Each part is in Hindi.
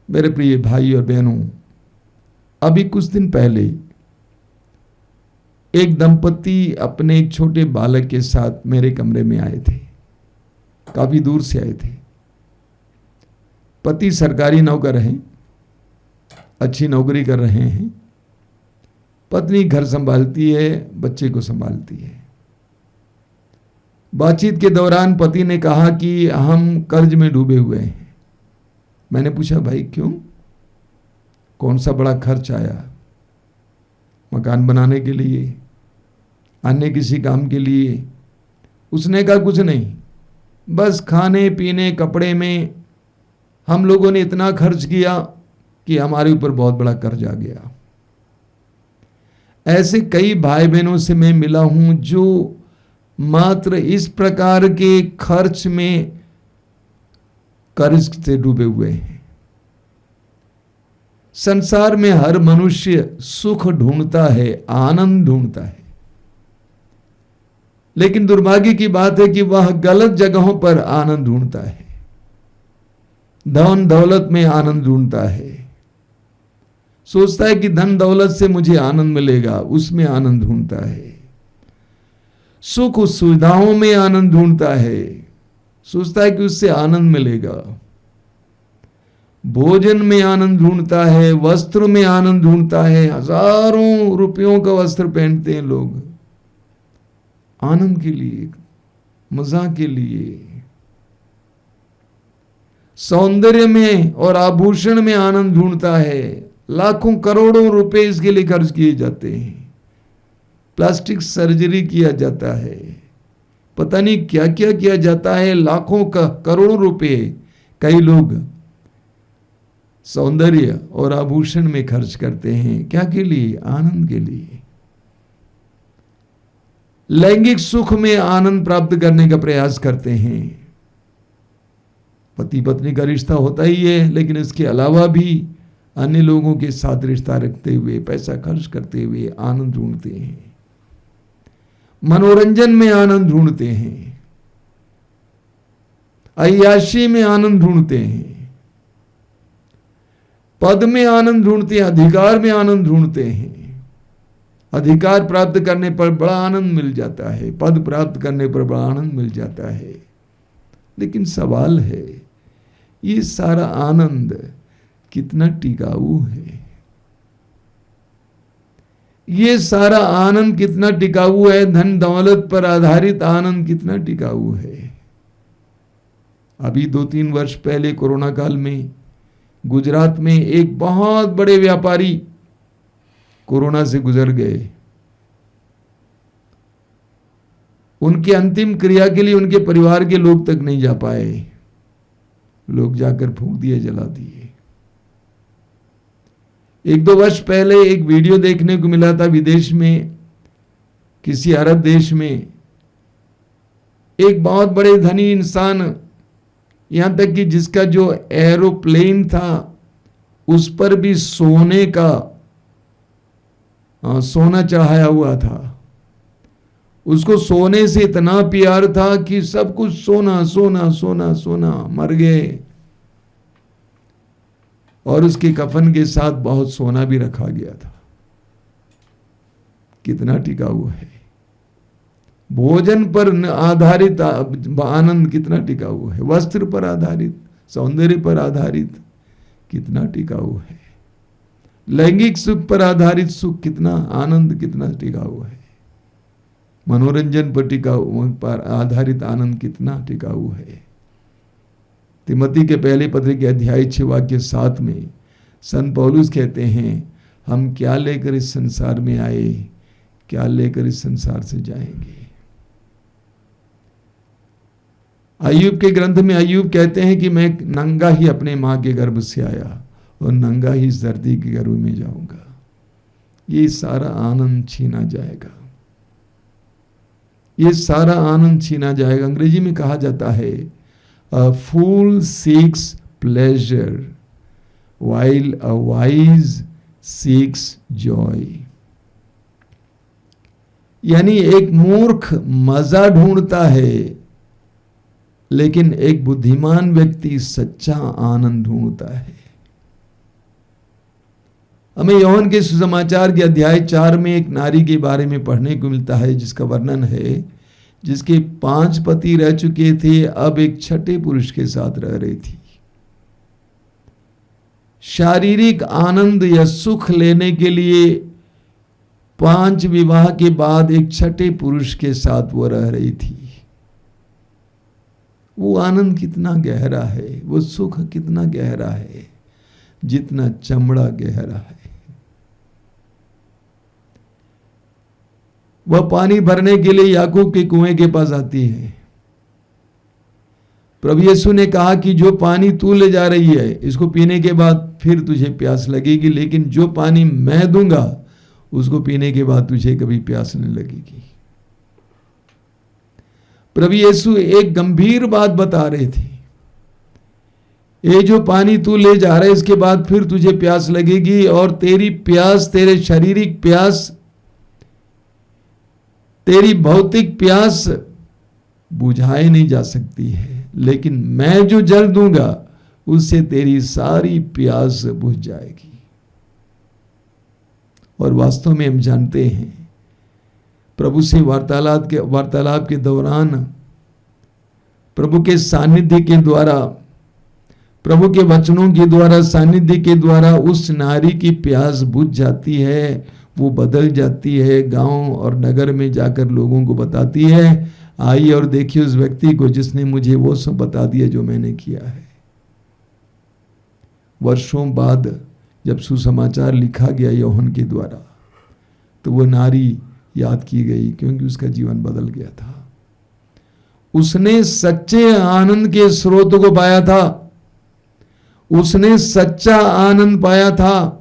मेरे प्रिय भाई और बहनों, अभी कुछ दिन पहले एक दंपति अपने एक छोटे बालक के साथ मेरे कमरे में आए थे। काफी दूर से आए थे। पति सरकारी नौकर हैं, अच्छी नौकरी कर रहे हैं। पत्नी घर संभालती है, बच्चे को संभालती है। बातचीत के दौरान पति ने कहा कि हम कर्ज में डूबे हुए हैं। मैंने पूछा, भाई क्यों? कौन सा बड़ा खर्च आया? मकान बनाने के लिए, अन्य किसी काम के लिए? उसने कहा, कुछ नहीं, बस खाने पीने कपड़े में हम लोगों ने इतना खर्च किया कि हमारे ऊपर बहुत बड़ा कर्ज आ गया। ऐसे कई भाई बहनों से मैं मिला हूं जो मात्र इस प्रकार के खर्च में कर्ज से डूबे हुए हैं। संसार में हर मनुष्य सुख ढूंढता है, आनंद ढूंढता है, लेकिन दुर्भाग्य की बात है कि वह गलत जगहों पर आनंद ढूंढता है। धन दौलत में आनंद ढूंढता है, सोचता है कि धन दौलत से मुझे आनंद मिलेगा, उसमें आनंद ढूंढता है। सुख सुविधाओं में आनंद ढूंढता है, सोचता है कि उससे आनंद मिलेगा। भोजन में आनंद ढूंढता है, वस्त्र में आनंद ढूंढता है। हजारों रुपयों का वस्त्र पहनते हैं लोग आनंद के लिए, मजा के लिए। सौंदर्य में और आभूषण में आनंद ढूंढता है। लाखों करोड़ों रुपए इसके लिए खर्च किए जाते हैं। प्लास्टिक सर्जरी किया जाता है, पता नहीं क्या क्या किया जाता है। लाखों का करोड़ों रुपए कई लोग सौंदर्य और आभूषण में खर्च करते हैं। क्या के लिए? आनंद के लिए। लैंगिक सुख में आनंद प्राप्त करने का प्रयास करते हैं। पति पत्नी का रिश्ता होता ही है, लेकिन इसके अलावा भी अन्य लोगों के साथ रिश्ता रखते हुए, पैसा खर्च करते हुए आनंद ढूंढते हैं। मनोरंजन में आनंद ढूंढते हैं, अय्याशी में आनंद ढूंढते हैं, पद में आनंद ढूंढते हैं, अधिकार में आनंद ढूंढते हैं। अधिकार प्राप्त करने पर बड़ा आनंद मिल जाता है, पद प्राप्त करने पर बड़ा आनंद मिल जाता है। लेकिन सवाल है, ये सारा आनंद कितना टिकाऊ है? ये सारा आनंद कितना टिकाऊ है? धन दौलत पर आधारित आनंद कितना टिकाऊ है? अभी 2-3 वर्ष पहले कोरोना काल में गुजरात में एक बहुत बड़े व्यापारी कोरोना से गुजर गए। उनके अंतिम क्रिया के लिए उनके परिवार के लोग तक नहीं जा पाए। लोग जाकर फूंक दिए, जला दिए। 1-2 वर्ष पहले एक वीडियो देखने को मिला था, विदेश में किसी अरब देश में एक बहुत बड़े धनी इंसान, यहां तक कि जिसका जो एरोप्लेन था उस पर भी सोने का सोना चढ़ाया हुआ था। उसको सोने से इतना प्यार था कि सब कुछ सोना सोना सोना सोना। मर गए और उसके कफन के साथ बहुत सोना भी रखा गया था। कितना टिकाऊ है? भोजन पर आधारित आनंद कितना टिकाऊ है? वस्त्र पर आधारित, सौंदर्य पर आधारित कितना टिकाऊ है? लैंगिक सुख पर आधारित सुख कितना, आनंद कितना टिकाऊ है? मनोरंजन पर आधारित आनंद कितना टिकाऊ है? तिमोथी के पहले पत्र के अध्याय 6 वाक्य 7 में संत पौलुस कहते हैं, हम क्या लेकर इस संसार में आए, क्या लेकर इस संसार से जाएंगे। अय्यूब के ग्रंथ में अय्यूब कहते हैं कि मैं नंगा ही अपने मां के गर्भ से आया और नंगा ही इस धरती के गर्भ में जाऊंगा। ये सारा आनंद छीना जाएगा, ये सारा आनंद छीना जाएगा। अंग्रेजी में कहा जाता है, A fool seeks pleasure while a wise seeks joy. यानी एक मूर्ख मजा ढूंढता है, लेकिन एक बुद्धिमान व्यक्ति सच्चा आनंद ढूंढता है। हमें यूहन्ना के सुसमाचार के अध्याय 4 में एक नारी के बारे में पढ़ने को मिलता है जिसका वर्णन है, जिसके 5 पति रह चुके थे, अब एक छठे पुरुष के साथ रह रही थी। शारीरिक आनंद या सुख लेने के लिए 5 विवाह के बाद एक छठे पुरुष के साथ वो रह रही थी। वो आनंद कितना गहरा है, वो सुख कितना गहरा है, जितना चमड़ा गहरा है। वह पानी भरने के लिए याकूब के कुएं के पास आती है। प्रभु यीशु ने कहा कि जो पानी तू ले जा रही है, इसको पीने के बाद फिर तुझे प्यास लगेगी, लेकिन जो पानी मैं दूंगा उसको पीने के बाद तुझे कभी प्यास नहीं लगेगी। प्रभु यीशु एक गंभीर बात बता रहे थे, ये जो पानी तू ले जा रहा है इसके बाद फिर तुझे प्यास लगेगी, और तेरी प्यास, तेरे शारीरिक प्यास, तेरी भौतिक प्यास बुझाई नहीं जा सकती है, लेकिन मैं जो जल दूंगा उससे तेरी सारी प्यास बुझ जाएगी। और वास्तव में हम जानते हैं प्रभु से वार्तालाप के दौरान प्रभु के सानिध्य के द्वारा, प्रभु के वचनों के द्वारा, सानिध्य के द्वारा उस नारी की प्यास बुझ जाती है, वो बदल जाती है, गांव और नगर में जाकर लोगों को बताती है, आइए और देखिए उस व्यक्ति को जिसने मुझे वो सब बता दिया जो मैंने किया है। वर्षों बाद जब सुसमाचार लिखा गया यूहन्ना के द्वारा, तो वो नारी याद की गई, क्योंकि उसका जीवन बदल गया था। उसने सच्चे आनंद के स्रोत को पाया था, उसने सच्चा आनंद पाया था।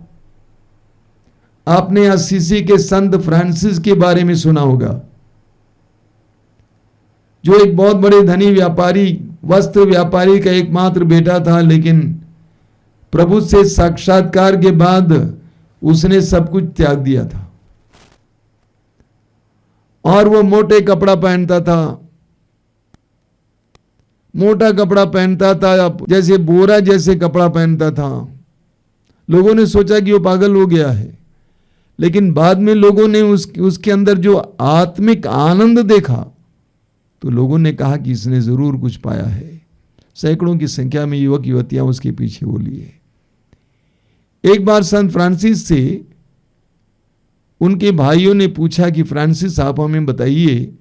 आपने असीसी के संत फ्रांसिस के बारे में सुना होगा, जो एक बहुत बड़े धनी व्यापारी, वस्त्र व्यापारी का एकमात्र बेटा था, लेकिन प्रभु से साक्षात्कार के बाद उसने सब कुछ त्याग दिया था, और वो मोटे कपड़ा पहनता था, मोटा कपड़ा पहनता था, जैसे बोरा जैसे कपड़ा पहनता था। लोगों ने सोचा कि वो पागल हो गया है, लेकिन बाद में लोगों ने उसके अंदर जो आत्मिक आनंद देखा, तो लोगों ने कहा कि इसने जरूर कुछ पाया है। सैकड़ों की संख्या में युवक युवतियां उसके पीछे हो लिए। एक बार संत फ्रांसिस से उनके भाइयों ने पूछा कि फ्रांसिस आप हमें बताइए,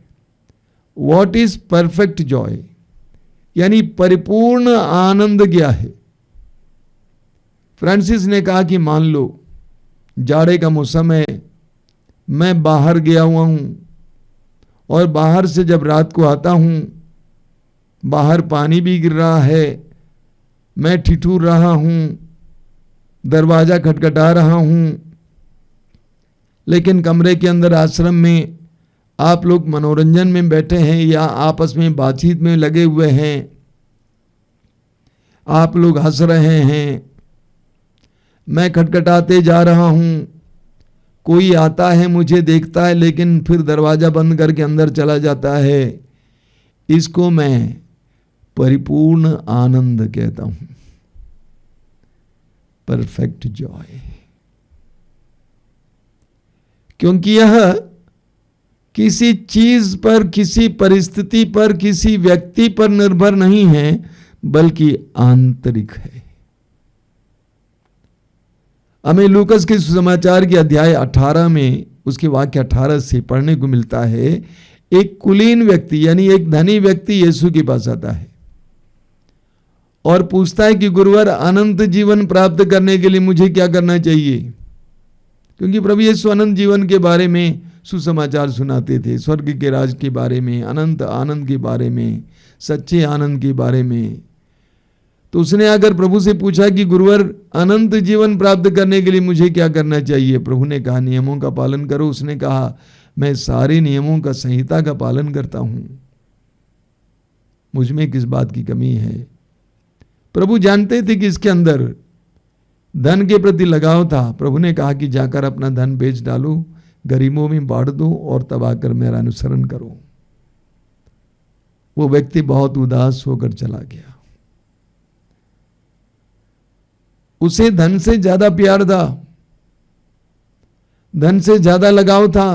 व्हाट इज परफेक्ट जॉय, यानी परिपूर्ण आनंद क्या है। फ्रांसिस ने कहा कि मान लो जाड़े का मौसम है, मैं बाहर गया हुआ हूं, और बाहर से जब रात को आता हूं, बाहर पानी भी गिर रहा है, मैं ठिठुर रहा हूं, दरवाजा खटखटा रहा हूं, लेकिन कमरे के अंदर आश्रम में आप लोग मनोरंजन में बैठे हैं या आपस में बातचीत में लगे हुए हैं, आप लोग हंस रहे हैं, मैं खटखटाते जा रहा हूं, कोई आता है मुझे देखता है लेकिन फिर दरवाजा बंद करके अंदर चला जाता है, इसको मैं परिपूर्ण आनंद कहता हूं, परफेक्ट जॉय। क्योंकि यह किसी चीज पर, किसी परिस्थिति पर, किसी व्यक्ति पर निर्भर नहीं है, बल्कि आंतरिक है। हमें लूकस के सुसमाचार के अध्याय 18 में उसके वाक्य 18 से पढ़ने को मिलता है, एक कुलीन व्यक्ति यानी एक धनी व्यक्ति यीशु के पास आता है और पूछता है कि गुरुवर, अनंत जीवन प्राप्त करने के लिए मुझे क्या करना चाहिए। क्योंकि प्रभु यीशु अनंत जीवन के बारे में सुसमाचार सुनाते थे, स्वर्ग के राज के बारे में, अनंत आनंद के बारे में, सच्चे आनंद के बारे में। तो उसने आकर प्रभु से पूछा कि गुरुवर, अनंत जीवन प्राप्त करने के लिए मुझे क्या करना चाहिए। प्रभु ने कहा नियमों का पालन करो। उसने कहा मैं सारे नियमों का, संहिता का पालन करता हूं, मुझ में किस बात की कमी है। प्रभु जानते थे कि इसके अंदर धन के प्रति लगाव था। प्रभु ने कहा कि जाकर अपना धन बेच डालो, गरीबों में बांट दो और तब आकर मेरा अनुसरण करो। वो व्यक्ति बहुत उदास होकर चला गया। उसे धन से ज्यादा प्यार था, धन से ज्यादा लगाव था।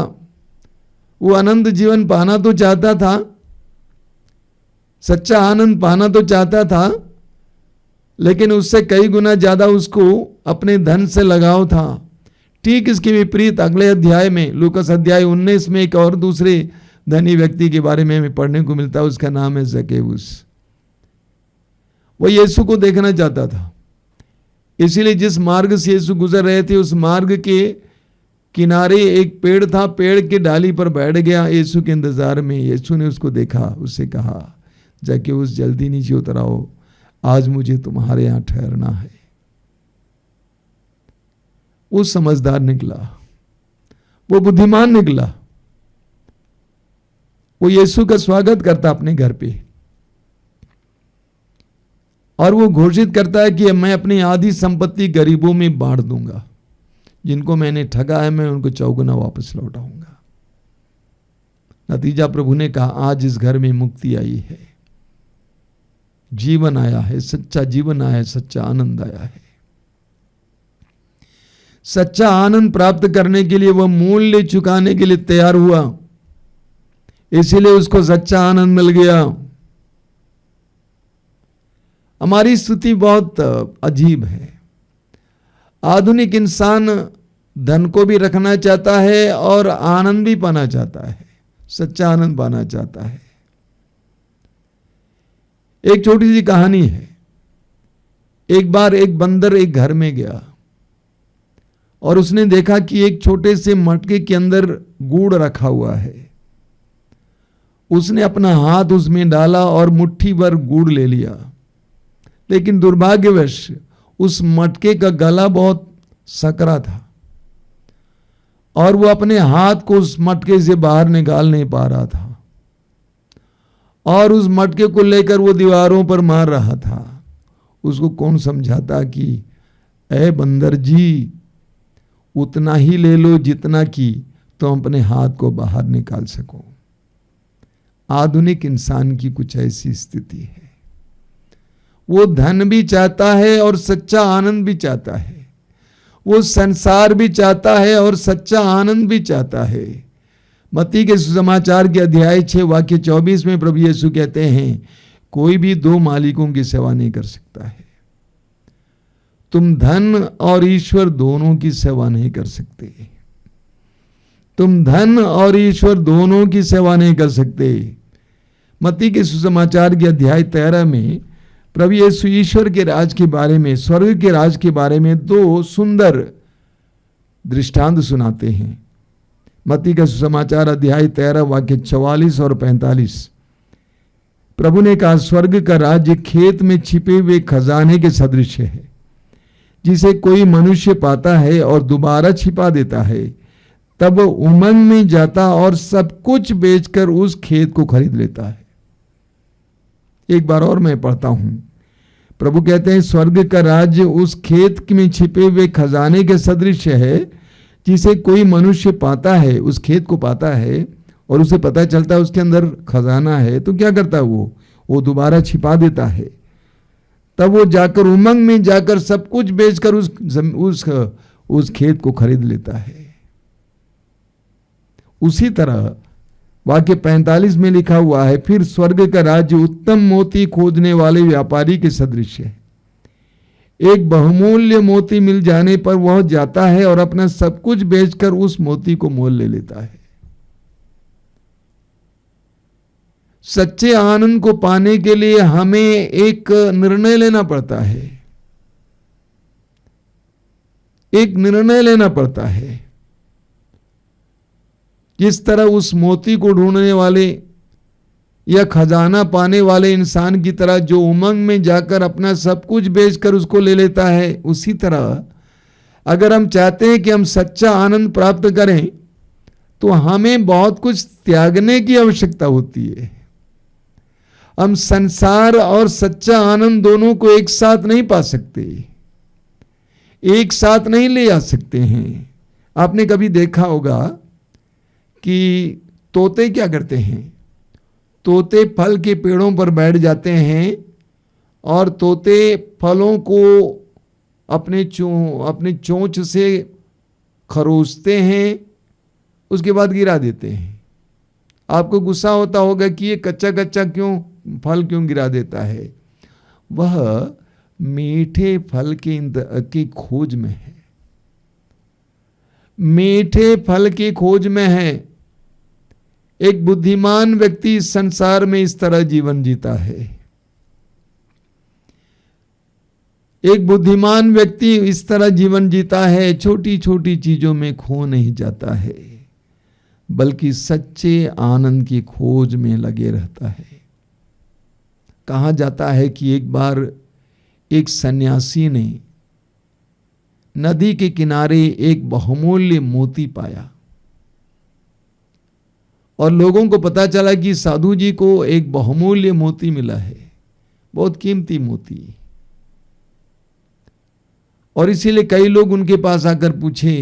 वो अनंत जीवन पाना तो चाहता था, सच्चा आनंद पाना तो चाहता था, लेकिन उससे कई गुना ज्यादा उसको अपने धन से लगाव था। ठीक इसके विपरीत अगले अध्याय में, लूकास अध्याय 19 में एक और दूसरे धनी व्यक्ति के बारे में हमें पढ़ने को मिलता है। उसका नाम है जक्केउस। वो यीशु को देखना चाहता था, इसीलिए जिस मार्ग से यीशु गुजर रहे थे उस मार्ग के किनारे एक पेड़ था, पेड़ की डाली पर बैठ गया यीशु के इंतजार में। यीशु ने उसको देखा, उससे कहा, जक्केउस जल्दी नीचे उतर आओ, आज मुझे तुम्हारे यहां ठहरना है। वो समझदार निकला, वो बुद्धिमान निकला। वो यीशु का स्वागत करता अपने घर पे, और वो घोषित करता है कि मैं अपनी आधी संपत्ति गरीबों में बांट दूंगा, जिनको मैंने ठगा है मैं उनको चौगुना वापस लौटाऊंगा। नतीजा प्रभु ने कहा, आज इस घर में मुक्ति आई है, जीवन आया है, सच्चा जीवन आया है, सच्चा आनंद आया है। सच्चा आनंद प्राप्त करने के लिए वह मूल्य चुकाने के लिए तैयार हुआ, इसीलिए उसको सच्चा आनंद मिल गया। हमारी स्थिति बहुत अजीब है। आधुनिक इंसान धन को भी रखना चाहता है और आनंद भी पाना चाहता है, सच्चा आनंद पाना चाहता है। एक छोटी सी कहानी है। एक बार एक बंदर एक घर में गया और उसने देखा कि एक छोटे से मटके के अंदर गुड़ रखा हुआ है। उसने अपना हाथ उसमें डाला और मुट्ठी भर गुड़ ले लिया, लेकिन दुर्भाग्यवश उस मटके का गला बहुत सकरा था और वो अपने हाथ को उस मटके से बाहर निकाल नहीं पा रहा था, और उस मटके को लेकर वो दीवारों पर मार रहा था। उसको कौन समझाता कि ऐ बंदर जी, उतना ही ले लो जितना कि तुम अपने हाथ को बाहर निकाल सको। आधुनिक इंसान की कुछ ऐसी स्थिति है। वो धन भी चाहता है और सच्चा आनंद भी चाहता है, वो संसार भी चाहता है और सच्चा आनंद भी चाहता है। मत्ती के सुसमाचार के अध्याय 6 वाक्य 24 में प्रभु यीशु कहते हैं, कोई भी दो मालिकों की सेवा नहीं कर सकता है। तुम धन और ईश्वर दोनों की सेवा नहीं कर सकते। तुम धन और ईश्वर दोनों की सेवा नहीं कर सकते। मत्ती के सुसमाचार के अध्याय 13 में प्रभु यीशु ईश्वर के राज के बारे में, स्वर्ग के राज के बारे में दो सुंदर दृष्टांत सुनाते हैं। मत्ती का सुसमाचार अध्याय 13 वाक्य 44 और 45। प्रभु ने कहा, स्वर्ग का राज्य खेत में छिपे हुए खजाने के सदृश है, जिसे कोई मनुष्य पाता है और दोबारा छिपा देता है। तब वो उमंग में जाता और सब कुछ बेचकर उस खेत को खरीद लेता है। एक बार और मैं पढ़ता हूं। प्रभु कहते हैं, स्वर्ग का राज्य उस खेत में छिपे हुए खजाने के सदृश है, जिसे कोई मनुष्य पाता है, उस खेत को पाता है और उसे पता चलता है उसके अंदर खजाना है, तो क्या करता है वो दोबारा छिपा देता है। तब वो जाकर उमंग में जाकर सब कुछ बेचकर उस खेत को खरीद लेता है। उसी तरह वाक्य 45 में लिखा हुआ है, फिर स्वर्ग का राज्य उत्तम मोती खोजने वाले व्यापारी के सदृश है। एक बहुमूल्य मोती मिल जाने पर वह जाता है और अपना सब कुछ बेचकर उस मोती को मोल ले लेता है। सच्चे आनंद को पाने के लिए हमें एक निर्णय लेना पड़ता है। एक निर्णय लेना पड़ता है। जिस तरह उस मोती को ढूंढने वाले या खजाना पाने वाले इंसान की तरह जो उमंग में जाकर अपना सब कुछ बेचकर उसको ले लेता है, उसी तरह अगर हम चाहते हैं कि हम सच्चा आनंद प्राप्त करें तो हमें बहुत कुछ त्यागने की आवश्यकता होती है। हम संसार और सच्चा आनंद दोनों को एक साथ नहीं पा सकते, एक साथ नहीं ले आ सकते हैं। आपने कभी देखा होगा कि तोते क्या करते हैं? तोते फल के पेड़ों पर बैठ जाते हैं और तोते फलों को अपने चोंच से खरोचते हैं, उसके बाद गिरा देते हैं। आपको गुस्सा होता होगा कि ये कच्चा कच्चा फल क्यों गिरा देता है। वह मीठे फल की खोज में है, मीठे फल की खोज में है। एक बुद्धिमान व्यक्ति इस संसार में इस तरह जीवन जीता है। एक बुद्धिमान व्यक्ति इस तरह जीवन जीता है, छोटी छोटी चीजों में खो नहीं जाता है, बल्कि सच्चे आनंद की खोज में लगे रहता है। कहा जाता है कि एक बार एक सन्यासी ने नदी के किनारे एक बहुमूल्य मोती पाया और लोगों को पता चला कि साधु जी को एक बहुमूल्य मोती मिला है, बहुत कीमती मोती। और इसीलिए कई लोग उनके पास आकर पूछे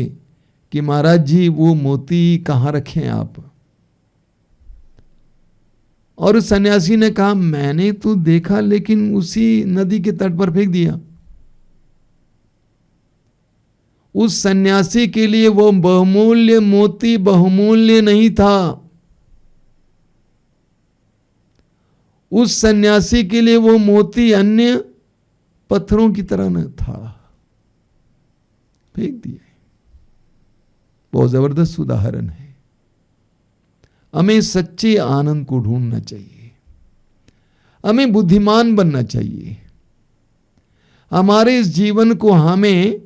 कि महाराज जी वो मोती कहाँ रखे आप। और उस सन्यासी ने कहा मैंने तो देखा लेकिन उसी नदी के तट पर फेंक दिया। उस सन्यासी के लिए वो बहुमूल्य मोती बहुमूल्य नहीं था। उस सन्यासी के लिए वो मोती अन्य पत्थरों की तरह न था, फेंक दिया। बहुत जबरदस्त उदाहरण है। हमें सच्चे आनंद को ढूंढना चाहिए, हमें बुद्धिमान बनना चाहिए। हमारे इस जीवन को हमें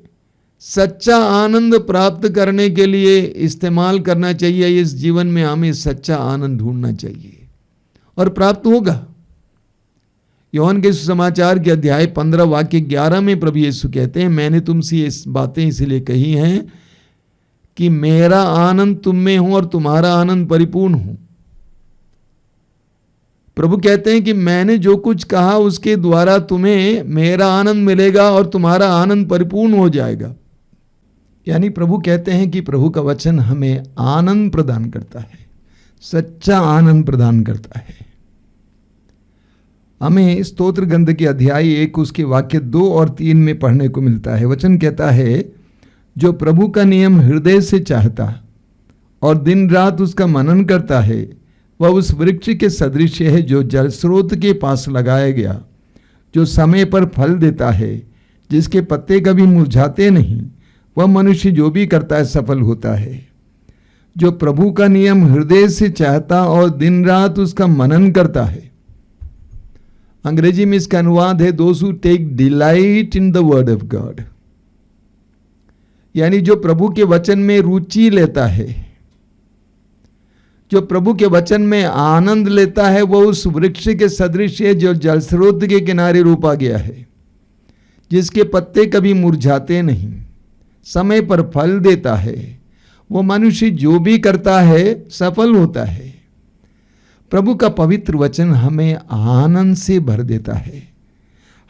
सच्चा आनंद प्राप्त करने के लिए इस्तेमाल करना चाहिए। इस जीवन में हमें सच्चा आनंद ढूंढना चाहिए और प्राप्त होगा। यूहन्ना के सुसमाचार के अध्याय 15 वाक्य 11 में प्रभु यीशु कहते हैं, मैंने तुमसे ये बातें इसलिए कही हैं कि मेरा आनंद तुम में हो और तुम्हारा आनंद परिपूर्ण हो। प्रभु कहते हैं कि मैंने जो कुछ कहा उसके द्वारा तुम्हें मेरा आनंद मिलेगा और तुम्हारा आनंद परिपूर्ण हो जाएगा। यानी प्रभु कहते हैं कि प्रभु का वचन हमें आनंद प्रदान करता है, सच्चा आनंद प्रदान करता है। हमें स्तोत्र ग्रंथ के अध्याय 1 उसके वाक्य 2 और 3 में पढ़ने को मिलता है। वचन कहता है, जो प्रभु का नियम हृदय से चाहता और दिन रात उसका मनन करता है, वह उस वृक्ष के सदृश है जो जल स्रोत के पास लगाया गया, जो समय पर फल देता है, जिसके पत्ते कभी मुरझाते नहीं। वह मनुष्य जो भी करता है सफल होता है। जो प्रभु का नियम हृदय से चाहता और दिन रात उसका मनन करता है। अंग्रेजी में इसका अनुवाद है, those who take delight in the word of God. यानी जो प्रभु के वचन में रुचि लेता है, जो प्रभु के वचन में आनंद लेता है, वो उस वृक्ष के सदृश है जो जल स्रोत के किनारे रोपा गया है, जिसके पत्ते कभी मुरझाते नहीं, समय पर फल देता है। वो मनुष्य जो भी करता है सफल होता है। प्रभु का पवित्र वचन हमें आनंद से भर देता है।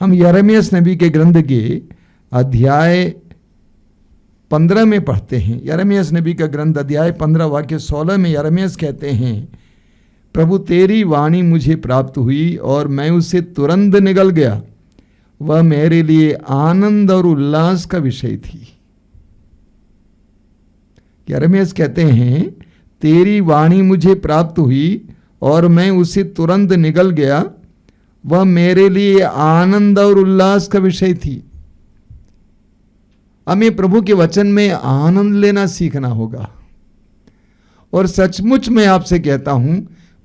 हम यिर्मयाह नबी के ग्रंथ के अध्याय 15 में पढ़ते हैं। यिर्मयाह नबी का ग्रंथ अध्याय 15 वाक्य 16 में यिर्मयाह कहते हैं, प्रभु तेरी वाणी मुझे प्राप्त हुई और मैं उससे तुरंत निकल गया। वह मेरे लिए आनंद और उल्लास का विषय थी। यिर्मयाह कहते हैं, तेरी वाणी मुझे प्राप्त हुई और मैं उसे तुरंत निकल गया। वह मेरे लिए आनंद और उल्लास का विषय थी। हमें प्रभु के वचन में आनंद लेना सीखना होगा। और सचमुच मैं आपसे कहता हूं,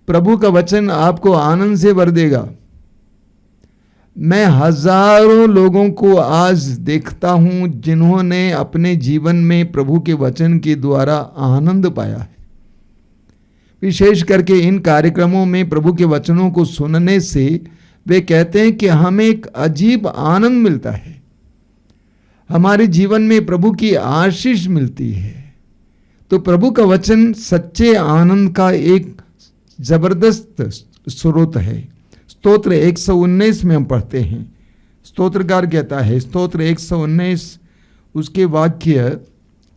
प्रभु का वचन आपको आनंद से भर देगा। मैं हजारों लोगों को आज देखता हूं जिन्होंने अपने जीवन में प्रभु के वचन के द्वारा आनंद पाया है। विशेष करके इन कार्यक्रमों में प्रभु के वचनों को सुनने से वे कहते हैं कि हमें एक अजीब आनंद मिलता है, हमारे जीवन में प्रभु की आशीष मिलती है। तो प्रभु का वचन सच्चे आनंद का एक जबरदस्त स्रोत है। स्तोत्र 119 में हम पढ़ते हैं, स्तोत्रकार कहता है, स्तोत्र 119 उसके वाक्य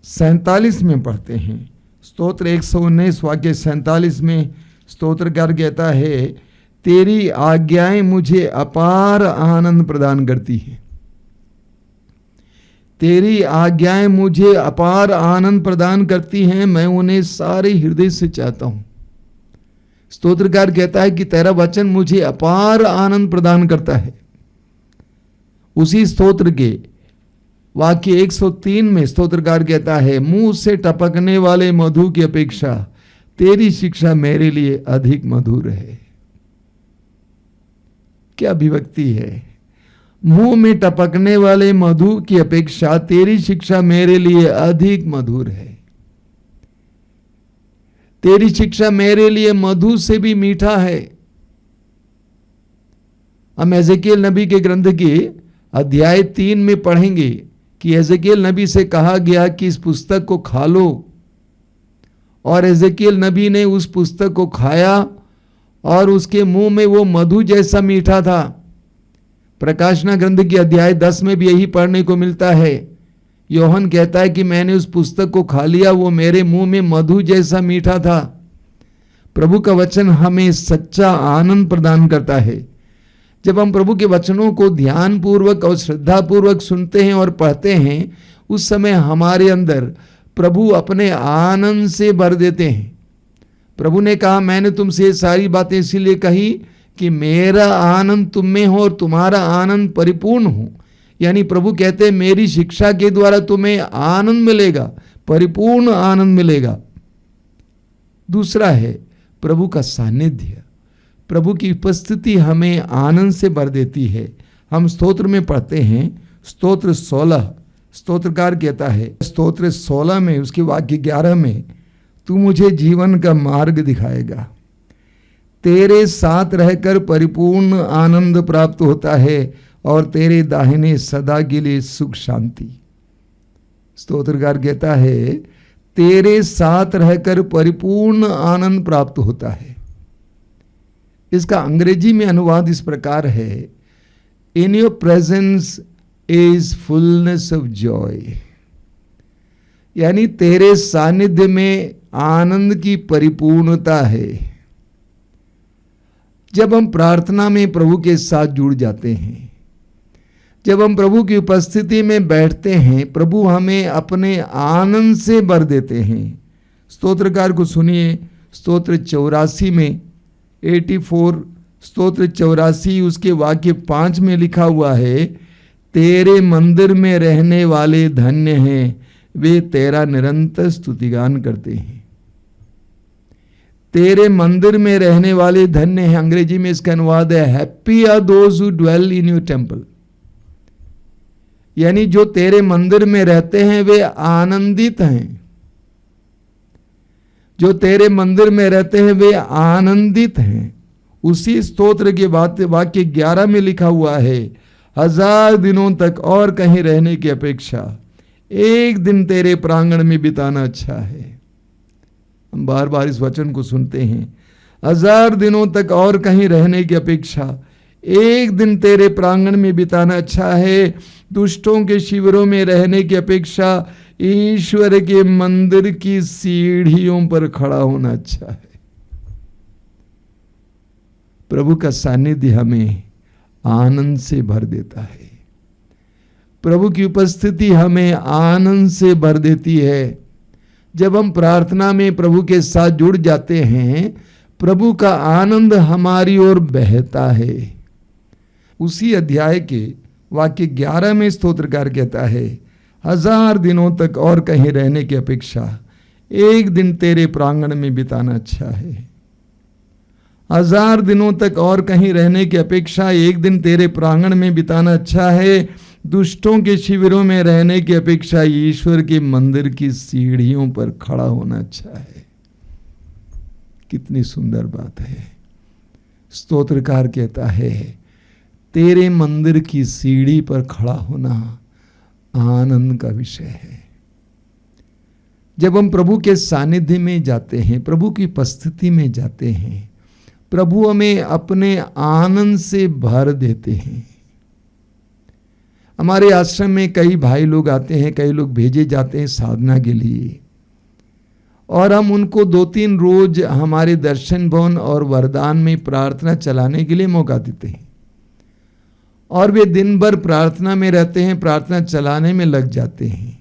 47 में पढ़ते हैं। स्तोत्र 119 वाक्य 47 में स्तोत्रकार कहता है, तेरी आज्ञाएं मुझे अपार आनंद प्रदान करती है। तेरी आज्ञाएं मुझे अपार आनंद प्रदान करती हैं, मैं उन्हें सारे हृदय से चाहता हूं। स्तोत्रकार कहता है कि तेरा वचन मुझे अपार आनंद प्रदान करता है। उसी स्तोत्र के वाक्य 103 में स्तोत्रकार कहता है, मुंह से टपकने वाले मधु की अपेक्षा तेरी शिक्षा मेरे लिए अधिक मधुर है। क्या अभिव्यक्ति है! मुंह में टपकने वाले मधु की अपेक्षा तेरी शिक्षा मेरे लिए अधिक मधुर है। तेरी शिक्षा मेरे लिए मधु से भी मीठा है। हम एजेकिएल नबी के ग्रंथ के अध्याय 3 में पढ़ेंगे कि एजेकिएल नबी से कहा गया कि इस पुस्तक को खा लो, और एजेकिएल नबी ने उस पुस्तक को खाया और उसके मुंह में वो मधु जैसा मीठा था। प्रकाशना ग्रंथ के अध्याय 10 में भी यही पढ़ने को मिलता है। योहन कहता है कि मैंने उस पुस्तक को खा लिया, वो मेरे मुंह में मधु जैसा मीठा था। प्रभु का वचन हमें सच्चा आनंद प्रदान करता है। जब हम प्रभु के वचनों को ध्यान पूर्वक और श्रद्धा पूर्वक सुनते हैं और पढ़ते हैं, उस समय हमारे अंदर प्रभु अपने आनंद से भर देते हैं। प्रभु ने कहा, मैंने तुमसे ये सारी बातें इसीलिए कही कि मेरा आनंद तुम में हो और तुम्हारा आनंद परिपूर्ण हो। यानी प्रभु कहते हैं, मेरी शिक्षा के द्वारा तुम्हें आनंद मिलेगा, परिपूर्ण आनंद मिलेगा। दूसरा है प्रभु का सानिध्य। प्रभु की उपस्थिति हमें आनंद से भर देती है। हम स्तोत्र में पढ़ते हैं, स्तोत्र 16, स्तोत्रकार कहता है स्तोत्र 16 में उसके वाक्य 11 में, तू मुझे जीवन का मार्ग दिखाएगा, तेरे साथ रहकर परिपूर्ण आनंद प्राप्त होता है और तेरे दाहिने सदा के लिए सुख शांति। स्तोत्रकार कहता है तेरे साथ रहकर परिपूर्ण आनंद प्राप्त होता है। इसका अंग्रेजी में अनुवाद इस प्रकार है, in your presence is fullness of Joy. यानी तेरे सानिध्य में आनंद की परिपूर्णता है। जब हम प्रार्थना में प्रभु के साथ जुड़ जाते हैं, जब हम प्रभु की उपस्थिति में बैठते हैं, प्रभु हमें अपने आनंद से भर देते हैं। स्तोत्रकार को सुनिए, स्तोत्र 84 में 84, स्तोत्र 84 उसके वाक्य 5 में लिखा हुआ है, तेरे मंदिर में रहने वाले धन्य हैं, वे तेरा निरंतर स्तुतिगान करते हैं। तेरे मंदिर में रहने वाले धन्य हैं, अंग्रेजी में इसका अनुवाद है, happy are those who dwell in your temple. यानी जो तेरे मंदिर में रहते हैं वे आनंदित हैं। जो तेरे मंदिर में रहते हैं वे आनंदित हैं। उसी स्तोत्र के वाक्य 11 में लिखा हुआ है, 1000 दिनों तक और कहीं रहने की अपेक्षा एक दिन तेरे प्रांगण में बिताना अच्छा है। हम बार बार इस वचन को सुनते हैं, 1000 दिनों तक और कहीं रहने की अपेक्षा एक दिन तेरे प्रांगण में बिताना अच्छा है। दुष्टों के शिविरों में रहने की अपेक्षा ईश्वर के मंदिर की सीढ़ियों पर खड़ा होना अच्छा है। प्रभु का सानिध्य हमें आनंद से भर देता है। प्रभु की उपस्थिति हमें आनंद से भर देती है। जब हम प्रार्थना में प्रभु के साथ जुड़ जाते हैं, प्रभु का आनंद हमारी ओर बहता है। उसी अध्याय के वाक्य 11 में स्तोत्रकार कहता है, 1000 दिनों तक और कहीं रहने की अपेक्षा एक दिन तेरे प्रांगण में बिताना अच्छा है। 1000 दिनों तक और कहीं रहने की अपेक्षा एक दिन तेरे प्रांगण में बिताना अच्छा है। दुष्टों के शिविरों में रहने की अपेक्षा ईश्वर के मंदिर की सीढ़ियों पर खड़ा होना अच्छा है। कितनी सुंदर बात है। स्तोत्रकार कहता है, तेरे मंदिर की सीढ़ी पर खड़ा होना आनंद का विषय है। जब हम प्रभु के सानिध्य में जाते हैं, प्रभु की उपस्थिति में जाते हैं, प्रभु हमें अपने आनंद से भर देते हैं। हमारे आश्रम में कई भाई लोग आते हैं, कई लोग भेजे जाते हैं साधना के लिए, और हम उनको 2-3 रोज हमारे दर्शन भवन और वरदान में प्रार्थना चलाने के लिए मौका देते हैं। और वे दिन भर प्रार्थना में रहते हैं, प्रार्थना चलाने में लग जाते हैं।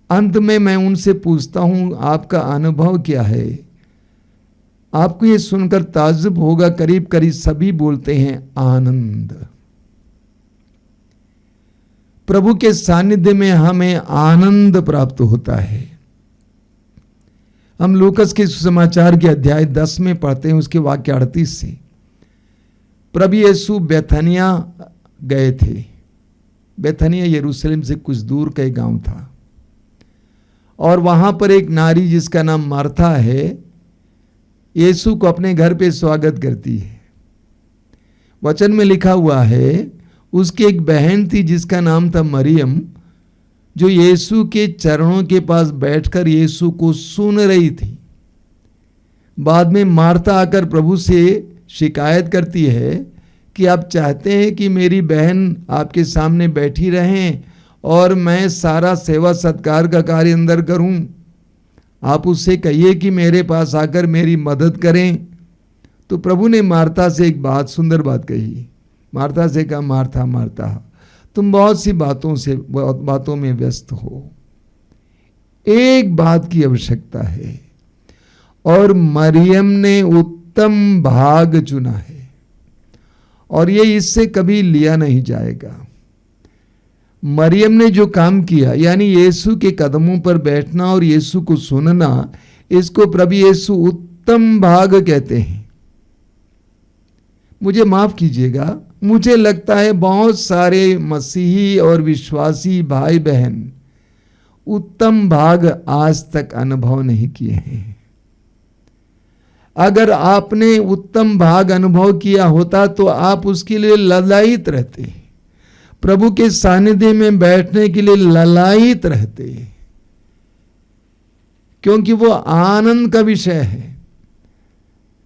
अंत में मैं उनसे पूछता हूं, आपका अनुभव क्या है? आपको ये सुनकर ताज्जुब होगा, करीब करीब सभी बोलते हैं आनंद। प्रभु के सानिध्य में हमें आनंद प्राप्त होता है। हम लूकस के सुसमाचार के अध्याय 10 में पढ़ते हैं, उसके वाक्य 38 से। प्रभु यीशु बेथनिया गए थे। बेथनिया यरूशलेम से कुछ दूर का एक गांव था, और वहां पर एक नारी जिसका नाम मार्था है, यीशु को अपने घर पे स्वागत करती है। वचन में लिखा हुआ है, उसकी एक बहन थी जिसका नाम था मरियम, जो यीशु के चरणों के पास बैठकर यीशु को सुन रही थी। बाद में मार्था आकर प्रभु से शिकायत करती है कि आप चाहते हैं कि मेरी बहन आपके सामने बैठी रहें और मैं सारा सेवा सत्कार का कार्य अंदर करूं। आप उससे कहिए कि मेरे पास आकर मेरी मदद करें। तो प्रभु ने मार्था से एक सुंदर बात कही। मार्था से कहा, मार्था मार्था, तुम बहुत सी बातों में व्यस्त हो, एक बात की आवश्यकता है, और मरियम ने उत्तम भाग चुना है, और ये इससे कभी लिया नहीं जाएगा। मरियम ने जो काम किया, यानी यीशु के कदमों पर बैठना और यीशु को सुनना, इसको प्रभु यीशु उत्तम भाग कहते हैं। मुझे माफ कीजिएगा, मुझे लगता है बहुत सारे मसीही और विश्वासी भाई बहन उत्तम भाग आज तक अनुभव नहीं किए हैं। अगर आपने उत्तम भाग अनुभव किया होता तो आप उसके लिए ललायित रहते, प्रभु के सानिध्य में बैठने के लिए ललायित रहते, क्योंकि वो आनंद का विषय है।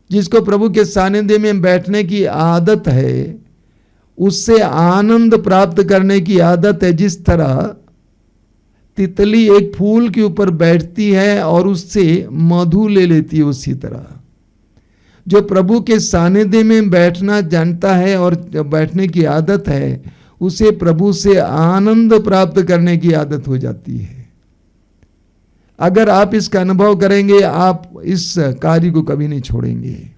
जिसको प्रभु के सानिध्य में बैठने की आदत है, उससे आनंद प्राप्त करने की आदत है। जिस तरह तितली एक फूल के ऊपर बैठती है और उससे मधु ले लेती है, उसी तरह जो प्रभु के सानिध्य में बैठना जानता है और बैठने की आदत है, उसे प्रभु से आनंद प्राप्त करने की आदत हो जाती है। अगर आप इसका अनुभव करेंगे, आप इस कार्य को कभी नहीं छोड़ेंगे।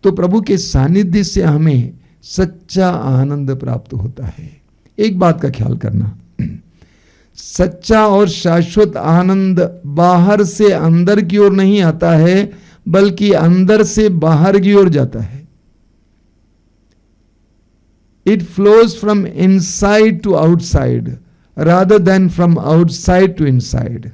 तो प्रभु के सानिध्य से हमें सच्चा आनंद प्राप्त होता है। एक बात का ख्याल करना, सच्चा और शाश्वत आनंद बाहर से अंदर की ओर नहीं आता है, बल्कि अंदर से बाहर की ओर जाता है। It flows from inside to outside rather than from outside to inside।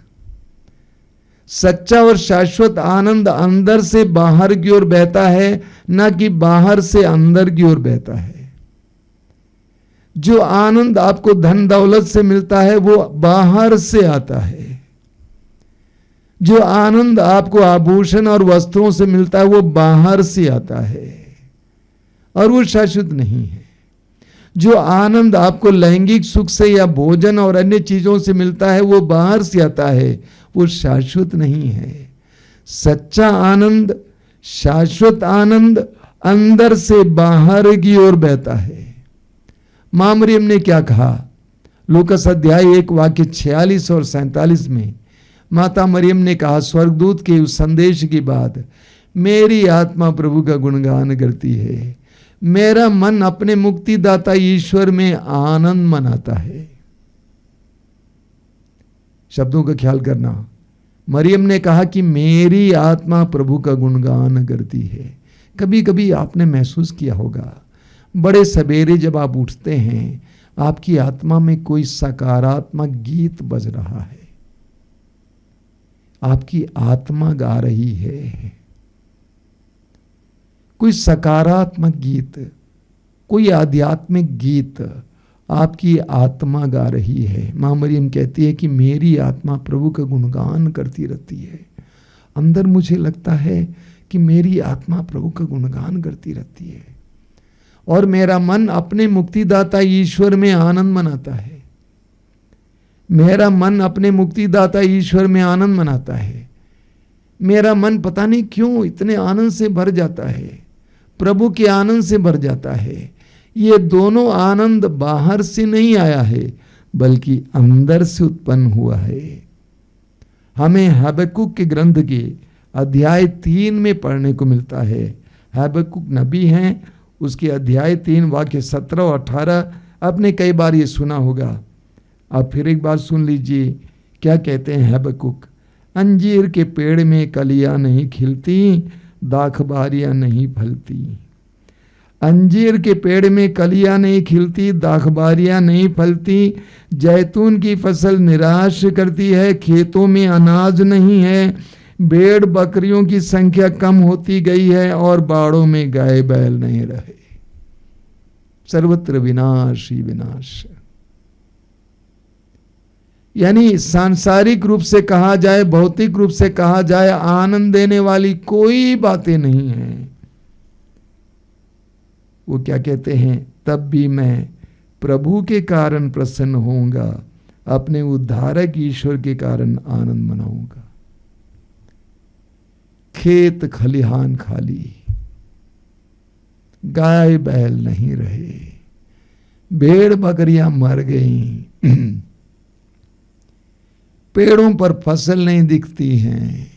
सच्चा और शाश्वत आनंद अंदर से बाहर की ओर बहता है, ना कि बाहर से अंदर की ओर बहता है। जो आनंद आपको धन दौलत से मिलता है वो बाहर से आता है। जो आनंद आपको आभूषण और वस्त्रों से मिलता है वो बाहर से आता है और वो शाश्वत नहीं है। जो आनंद आपको लैंगिक सुख से या भोजन और अन्य चीजों से मिलता है वो बाहर से आता है, वो शाश्वत नहीं है। सच्चा आनंद, शाश्वत आनंद अंदर से बाहर की ओर बहता है। मां मरियम ने क्या कहा? लूकास अध्याय 1 वाक्य 46 और 47 में माता मरियम ने कहा, स्वर्गदूत के उस संदेश के बाद मेरी आत्मा प्रभु का गुणगान करती है, मेरा मन अपने मुक्तिदाता ईश्वर में आनंद मनाता है। शब्दों का ख्याल करना। मरियम ने कहा कि मेरी आत्मा प्रभु का गुणगान करती है। कभी कभी आपने महसूस किया होगा, बड़े सवेरे जब आप उठते हैं, आपकी आत्मा में कोई सकारात्मक गीत बज रहा है, आपकी आत्मा गा रही है। कोई सकारात्मक गीत, कोई आध्यात्मिक गीत आपकी आत्मा गा रही है। मां मरियम कहती है कि मेरी आत्मा प्रभु का गुणगान करती रहती है। अंदर मुझे लगता है कि मेरी आत्मा प्रभु का गुणगान करती रहती है और मेरा मन अपने मुक्तिदाता ईश्वर में आनंद मनाता है। मेरा मन अपने मुक्तिदाता ईश्वर में आनंद मनाता है। मेरा मन पता नहीं क्यों इतने आनंद से भर जाता है। प्रभु के आनंद से भर जाता है। ये दोनों आनंद बाहर से नहीं आया है बल्कि अंदर से उत्पन्न हुआ है। हमें हबक्कुक के ग्रंथ के अध्याय 3 में पढ़ने को मिलता है। हबक्कुक नबी हैं, उसके अध्याय 3 वाक्य 17 और 18 आपने कई बार ये सुना होगा। आप फिर एक बार सुन लीजिए क्या कहते हैं हबक्कुक। अंजीर के पेड़ में कलियां नहीं खिलती, दाखबारियां नहीं फलती। अंजीर के पेड़ में कलियां नहीं खिलती, दाखबारियां नहीं फलती। जैतून की फसल निराश करती है, खेतों में अनाज नहीं है। भेड़ बकरियों की संख्या कम होती गई है और बाड़ों में गाय बैल नहीं रहे। सर्वत्र विनाश ही विनाश। यानी सांसारिक रूप से कहा जाए, भौतिक रूप से कहा जाए, आनंद देने वाली कोई बातें नहीं है। वो क्या कहते हैं, तब भी मैं प्रभु के कारण प्रसन्न होऊंगा, अपने उद्धारक ईश्वर के कारण आनंद मनाऊंगा। खेत खलिहान खाली, गाय बैल नहीं रहे, भेड़ बकरियां मर गईं, पेड़ों पर फसल नहीं दिखती हैं,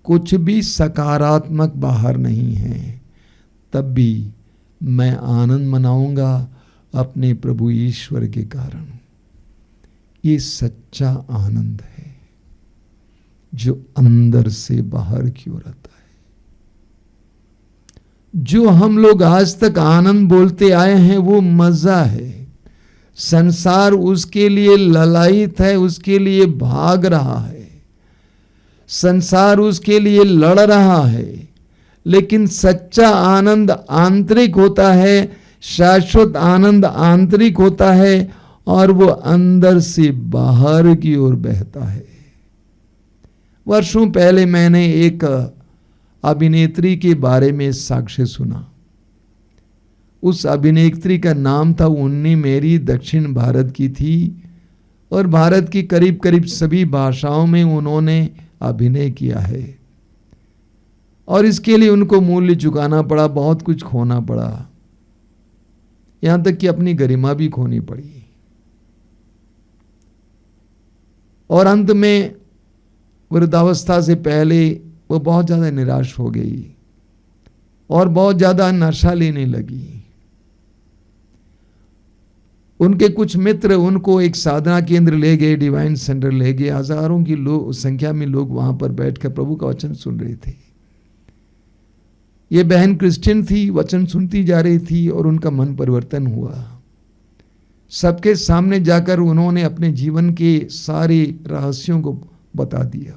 कुछ भी सकारात्मक बाहर नहीं है, तब भी मैं आनंद मनाऊंगा अपने प्रभु ईश्वर के कारण। ये सच्चा आनंद है जो अंदर से बाहर की ओर आता है। जो हम लोग आज तक आनंद बोलते आए हैं वो मजा है। संसार उसके लिए ललायित है, उसके लिए भाग रहा है, संसार उसके लिए लड़ रहा है। लेकिन सच्चा आनंद आंतरिक होता है, शाश्वत आनंद आंतरिक होता है और वो अंदर से बाहर की ओर बहता है। वर्षों पहले मैंने एक अभिनेत्री के बारे में साक्ष्य सुना। उस अभिनेत्री का नाम था उन्नी मेरी, दक्षिण भारत की थी और भारत की करीब करीब सभी भाषाओं में उन्होंने अभिनय किया है और इसके लिए उनको मूल्य चुकाना पड़ा, बहुत कुछ खोना पड़ा, यहां तक कि अपनी गरिमा भी खोनी पड़ी। और अंत में वृद्धावस्था से पहले वो बहुत ज्यादा निराश हो गई और बहुत ज्यादा नशा लेने लगी। उनके कुछ मित्र उनको एक साधना केंद्र ले गए, डिवाइन सेंटर ले गए। हजारों की संख्या में लोग वहां पर बैठकर प्रभु का वचन सुन रहे थे। ये बहन क्रिश्चियन थी, वचन सुनती जा रही थी और उनका मन परिवर्तन हुआ। सबके सामने जाकर उन्होंने अपने जीवन के सारे रहस्यों को बता दिया,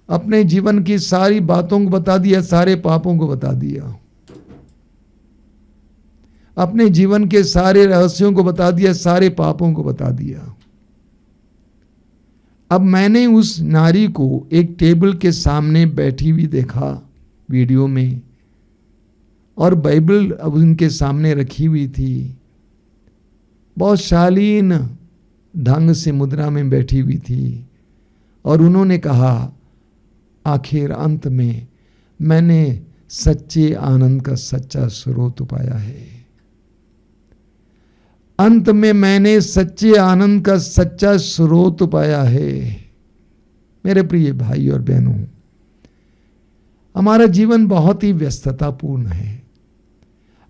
अपने जीवन की सारी बातों को बता दिया, सारे पापों को बता दिया, अपने जीवन के सारे रहस्यों को बता दिया, सारे पापों को बता दिया। अब मैंने उस नारी को एक टेबल के सामने बैठी हुई देखा वीडियो में, और बाइबल अब उनके सामने रखी हुई थी। बहुत शालीन ढंग से मुद्रा में बैठी हुई थी और उन्होंने कहा, आखिर अंत में मैंने सच्चे आनंद का सच्चा स्रोत पाया है। अंत में मैंने सच्चे आनंद का सच्चा स्रोत पाया है। मेरे प्रिय भाई और बहनों, हमारा जीवन बहुत ही व्यस्ततापूर्ण है।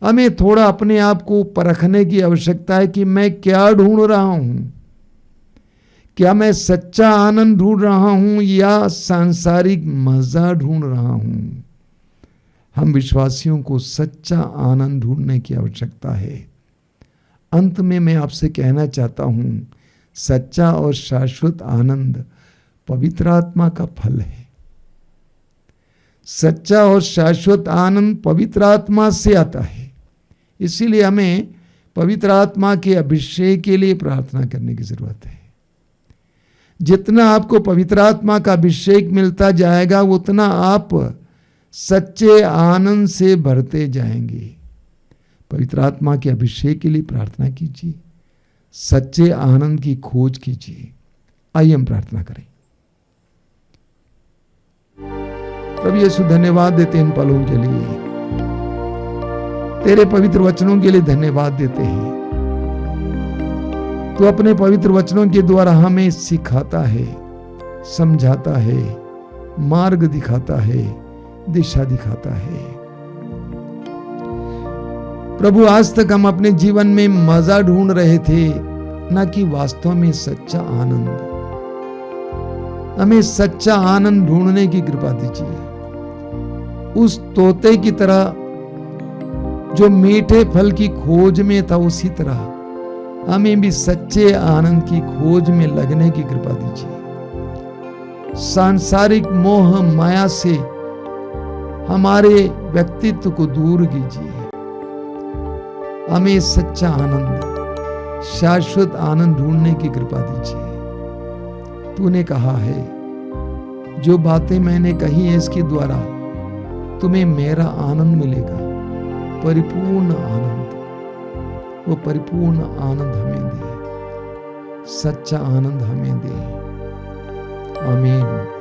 हमें थोड़ा अपने आप को परखने की आवश्यकता है कि मैं क्या ढूंढ रहा हूं। क्या मैं सच्चा आनंद ढूंढ रहा हूं या सांसारिक मजा ढूंढ रहा हूं? हम विश्वासियों को सच्चा आनंद ढूंढने की आवश्यकता है। अंत में मैं आपसे कहना चाहता हूं, सच्चा और शाश्वत आनंद पवित्र आत्मा का फल है। सच्चा और शाश्वत आनंद पवित्र आत्मा से आता है। इसीलिए हमें पवित्र आत्मा के अभिषेक के लिए प्रार्थना करने की जरूरत है। जितना आपको पवित्र आत्मा का अभिषेक मिलता जाएगा उतना आप सच्चे आनंद से भरते जाएंगे। पवित्र आत्मा के अभिषेक के लिए प्रार्थना कीजिए, सच्चे आनंद की खोज कीजिए। आइए हम प्रार्थना करें। प्रभु यीशु धन्यवाद देते हैं इन पलों के लिए, तेरे पवित्र वचनों के लिए धन्यवाद देते हैं। तू अपने पवित्र वचनों के द्वारा हमें सिखाता है, समझाता है, मार्ग दिखाता है, दिशा दिखाता है। प्रभु आज तक हम अपने जीवन में मजा ढूंढ रहे थे, ना कि वास्तव में सच्चा आनंद। हमें सच्चा आनंद ढूंढने की कृपा दीजिए। उस तोते की तरह जो मीठे फल की खोज में था, उसी तरह हमें भी सच्चे आनंद की खोज में लगने की कृपा दीजिए। सांसारिक मोह माया से हमारे व्यक्तित्व को दूर कीजिए। हमें सच्चा आनंद, शाश्वत आनंद ढूंढने की कृपा दीजिए। तूने कहा है, जो बातें मैंने कही है इसके द्वारा तुम्हें मेरा आनंद मिलेगा, परिपूर्ण आनंद। वो परिपूर्ण आनंद हमें दे, सच्चा आनंद हमें दे। आमीन।